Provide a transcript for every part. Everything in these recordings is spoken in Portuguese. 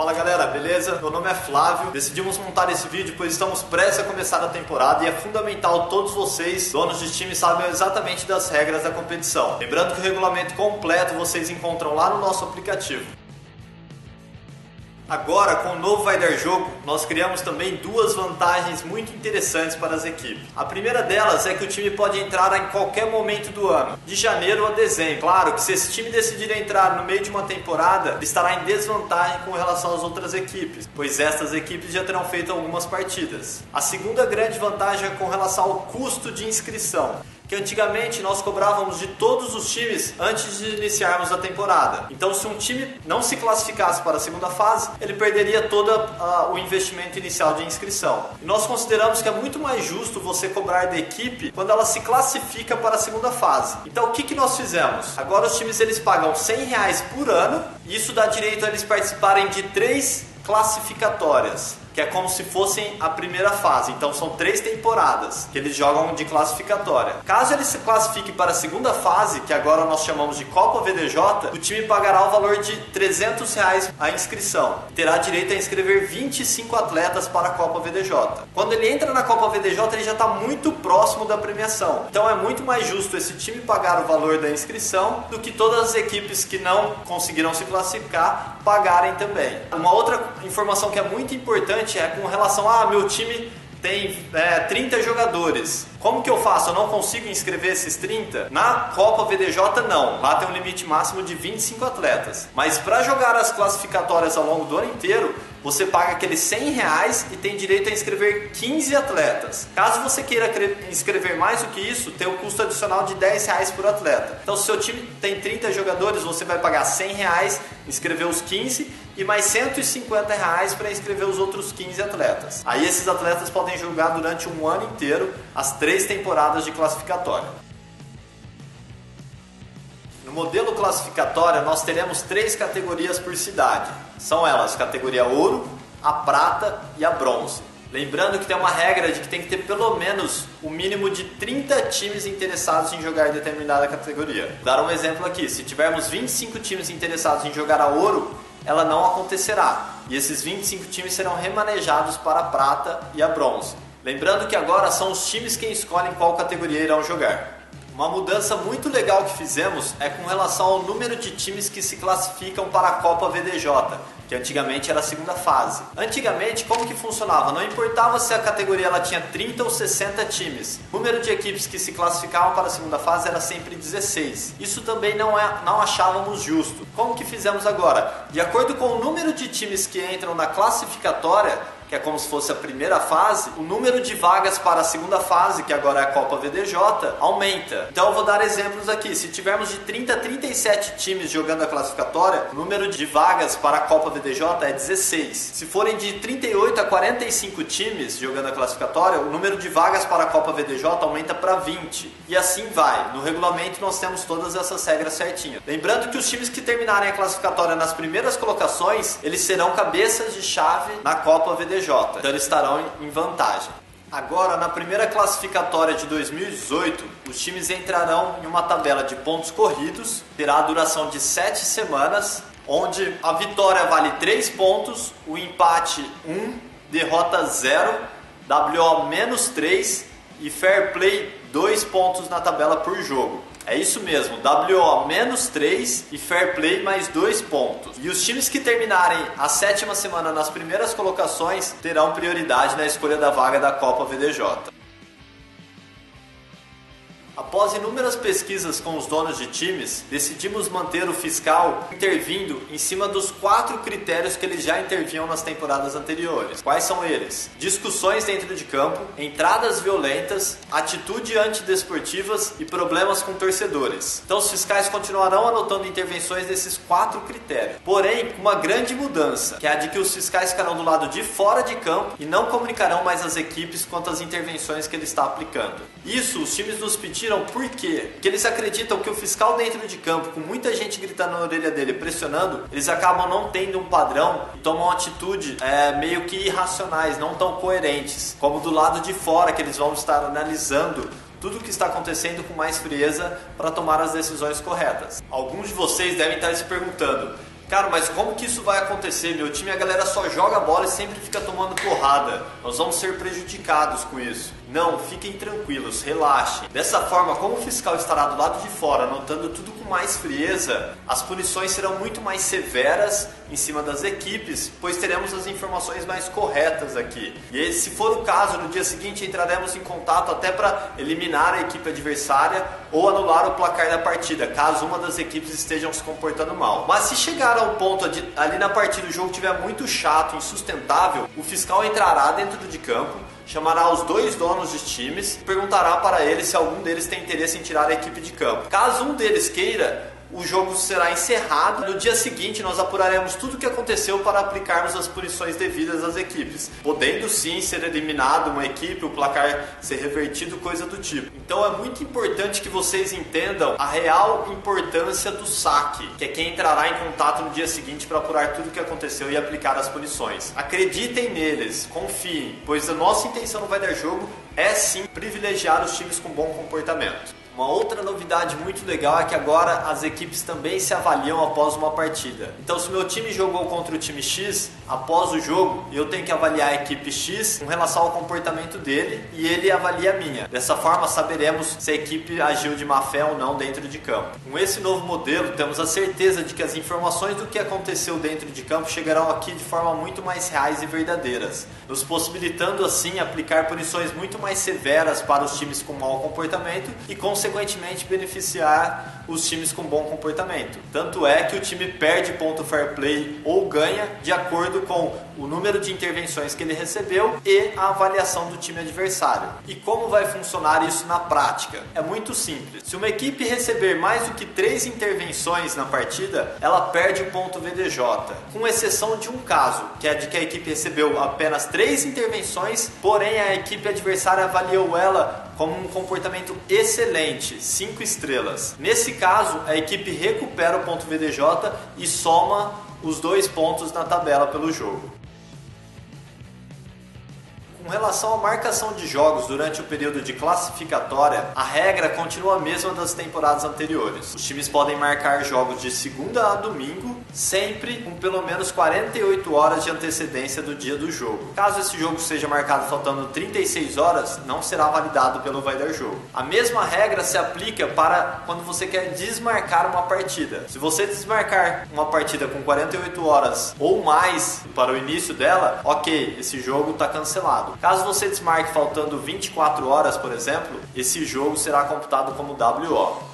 Fala galera, beleza? Meu nome é Flávio. Decidimos montar esse vídeo pois estamos prestes a começar a temporada e é fundamental todos vocês, donos de time, saibam exatamente das regras da competição. Lembrando que o regulamento completo vocês encontram lá no nosso aplicativo. Agora, com o novo Vai Dar Jogo, nós criamos também duas vantagens muito interessantes para as equipes. A primeira delas é que o time pode entrar em qualquer momento do ano, de janeiro a dezembro. Claro que se esse time decidir entrar no meio de uma temporada, ele estará em desvantagem com relação às outras equipes, pois estas equipes já terão feito algumas partidas. A segunda grande vantagem é com relação ao custo de inscrição, que antigamente nós cobrávamos de todos os times antes de iniciarmos a temporada. Então, se um time não se classificasse para a segunda fase, ele perderia todo o investimento inicial de inscrição. E nós consideramos que é muito mais justo você cobrar da equipe quando ela se classifica para a segunda fase. Então, o que nós fizemos? Agora os times eles pagam R$100 por ano, e isso dá direito a eles participarem de 3 classificatórias, que é como se fossem a primeira fase. Então são 3 temporadas que eles jogam de classificatória. Caso ele se classifique para a segunda fase, que agora nós chamamos de Copa VDJ, o time pagará o valor de R$300 a inscrição. Terá direito a inscrever 25 atletas para a Copa VDJ. Quando ele entra na Copa VDJ, ele já está muito próximo da premiação. Então é muito mais justo esse time pagar o valor da inscrição do que todas as equipes que não conseguiram se classificar pagarem também. Uma outra informação que é muito importante é com relação a meu time tem 30 jogadores. Como que eu faço? Eu não consigo inscrever esses 30? Na Copa VDJ não, lá tem um limite máximo de 25 atletas. Mas para jogar as classificatórias ao longo do ano inteiro, você paga aqueles R$100 e tem direito a inscrever 15 atletas. Caso você queira inscrever mais do que isso, tem um custo adicional de R$10 por atleta. Então se seu time tem 30 jogadores, você vai pagar R$100, inscrever os 15 e mais R$150 para inscrever os outros 15 atletas. Aí esses atletas podem jogar durante um ano inteiro as 3 temporadas de classificatória. No modelo classificatório, nós teremos 3 categorias por cidade. São elas: categoria ouro, a prata e a bronze. Lembrando que tem uma regra de que tem que ter pelo menos o mínimo de 30 times interessados em jogar em determinada categoria. Vou dar um exemplo aqui: se tivermos 25 times interessados em jogar a ouro, ela não acontecerá. E esses 25 times serão remanejados para a prata e a bronze. Lembrando que agora são os times quem escolhem qual categoria irão jogar. Uma mudança muito legal que fizemos é com relação ao número de times que se classificam para a Copa VDJ, que antigamente era a segunda fase. Antigamente, como que funcionava? Não importava se a categoria ela tinha 30 ou 60 times. O número de equipes que se classificavam para a segunda fase era sempre 16. Isso também não achávamos justo. Como que fizemos agora? De acordo com o número de times que entram na classificatória, que é como se fosse a primeira fase, o número de vagas para a segunda fase, que agora é a Copa VDJ, aumenta. Então eu vou dar exemplos aqui. Se tivermos de 30 a 37 times jogando a classificatória, o número de vagas para a Copa VDJ é 16. Se forem de 38 a 45 times jogando a classificatória, o número de vagas para a Copa VDJ aumenta para 20. E assim vai. No regulamento nós temos todas essas regras certinhas. Lembrando que os times que terminarem a classificatória nas primeiras colocações, eles serão cabeças de chave na Copa VDJ. Então eles estarão em vantagem. Agora, na primeira classificatória de 2018, os times entrarão em uma tabela de pontos corridos, terá a duração de 7 semanas, onde a vitória vale 3 pontos, o empate 1, derrota 0, WO menos 3 e fair play 2 pontos na tabela por jogo. É isso mesmo, WO menos 3 e fair play mais 2 pontos. E os times que terminarem a 7ª semana nas primeiras colocações terão prioridade na escolha da vaga da Copa VDJ. Após inúmeras pesquisas com os donos de times, decidimos manter o fiscal intervindo em cima dos 4 critérios que eles já intervinham nas temporadas anteriores. Quais são eles? Discussões dentro de campo, entradas violentas, atitude antidesportivas e problemas com torcedores. Então os fiscais continuarão anotando intervenções desses 4 critérios. Porém, com uma grande mudança, que é a de que os fiscais ficarão do lado de fora de campo e não comunicarão mais às equipes quanto às intervenções que ele está aplicando. Isso os times nos pediram por quê? Porque eles acreditam que o fiscal dentro de campo, com muita gente gritando na orelha dele, pressionando, eles acabam não tendo um padrão e tomam atitude meio que irracionais, não tão coerentes, como do lado de fora, que eles vão estar analisando tudo o que está acontecendo com mais frieza para tomar as decisões corretas. Alguns de vocês devem estar se perguntando: Cara, mas como que isso vai acontecer? Meu time, a galera só joga bola e sempre fica tomando porrada. Nós vamos ser prejudicados com isso. Não, fiquem tranquilos, relaxem. Dessa forma, como o fiscal estará do lado de fora, anotando tudo com mais frieza, as punições serão muito mais severas em cima das equipes, pois teremos as informações mais corretas aqui. E se for o caso, no dia seguinte entraremos em contato até para eliminar a equipe adversária ou anular o placar da partida, caso uma das equipes estejam se comportando mal. Mas se chegar ao ponto de ali na partida o jogo estiver muito chato, insustentável, o fiscal entrará dentro de campo, chamará os dois donos de times e perguntará para eles se algum deles tem interesse em tirar a equipe de campo. Caso um deles queira, o jogo será encerrado. No dia seguinte nós apuraremos tudo o que aconteceu para aplicarmos as punições devidas às equipes, podendo sim ser eliminado uma equipe, o placar ser revertido, coisa do tipo. Então é muito importante que vocês entendam a real importância do saque, que é quem entrará em contato no dia seguinte para apurar tudo o que aconteceu e aplicar as punições. Acreditem neles, confiem, pois a nossa intenção no Vai Dar Jogo é sim privilegiar os times com bom comportamento. Uma outra novidade muito legal é que agora as equipes também se avaliam após uma partida. Então, se meu time jogou contra o time X, após o jogo eu tenho que avaliar a equipe X com relação ao comportamento dele e ele avalia a minha. Dessa forma saberemos se a equipe agiu de má fé ou não dentro de campo. Com esse novo modelo temos a certeza de que as informações do que aconteceu dentro de campo chegarão aqui de forma muito mais reais e verdadeiras, nos possibilitando assim aplicar punições muito mais severas para os times com mau comportamento e consequentemente beneficiar os times com bom comportamento. Tanto é que o time perde ponto fair play ou ganha de acordo com o número de intervenções que ele recebeu e a avaliação do time adversário. E como vai funcionar isso na prática? É muito simples. Se uma equipe receber mais do que 3 intervenções na partida, ela perde o ponto VDJ, com exceção de um caso, que é de que a equipe recebeu apenas 3 intervenções, porém a equipe adversária avaliou ela como um comportamento excelente, 5 estrelas. Nesse caso, a equipe recupera o ponto VDJ e soma os 2 pontos na tabela pelo jogo. Com relação à marcação de jogos durante o período de classificatória, a regra continua a mesma das temporadas anteriores. Os times podem marcar jogos de segunda a domingo, sempre com pelo menos 48 horas de antecedência do dia do jogo. Caso esse jogo seja marcado faltando 36 horas, não será validado pelo Vai Dar Jogo. A mesma regra se aplica para quando você quer desmarcar uma partida. Se você desmarcar uma partida com 48 horas ou mais para o início dela, ok, esse jogo está cancelado. Caso você desmarque faltando 24 horas, por exemplo, esse jogo será computado como WO.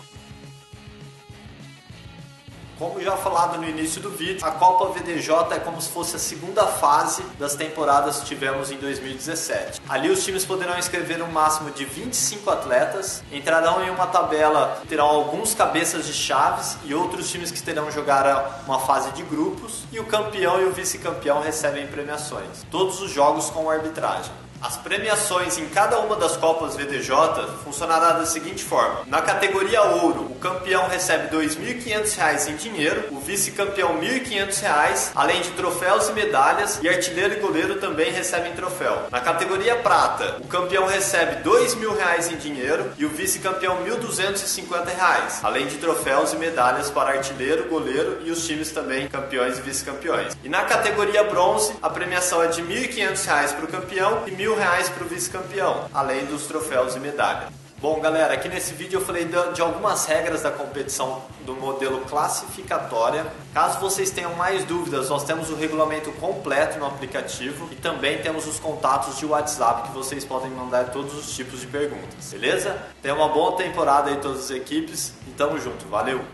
Como já falado no início do vídeo, a Copa VDJ é como se fosse a segunda fase das temporadas que tivemos em 2017. Ali os times poderão inscrever um máximo de 25 atletas, entrarão em uma tabela, terão alguns cabeças de chaves e outros times que terão jogar uma fase de grupos, e o campeão e o vice-campeão recebem premiações. Todos os jogos com arbitragem. As premiações em cada uma das Copas VDJ funcionará da seguinte forma. Na categoria Ouro, o campeão recebe R$ 2.500 em dinheiro, o vice-campeão R$ 1.500, além de troféus e medalhas, e artilheiro e goleiro também recebem troféu. Na categoria Prata, o campeão recebe R$ 2.000 em dinheiro e o vice-campeão R$ 1.250, além de troféus e medalhas para artilheiro, goleiro e os times também campeões e vice-campeões. E na categoria Bronze, a premiação é de R$ 1.500 para o campeão e R$ 1.000 para o vice-campeão, além dos troféus e medalhas. Bom, galera, aqui nesse vídeo eu falei de algumas regras da competição do modelo classificatória. Caso vocês tenham mais dúvidas, nós temos o regulamento completo no aplicativo e também temos os contatos de WhatsApp que vocês podem mandar todos os tipos de perguntas, beleza? Tenha uma boa temporada aí todas as equipes e tamo junto, valeu!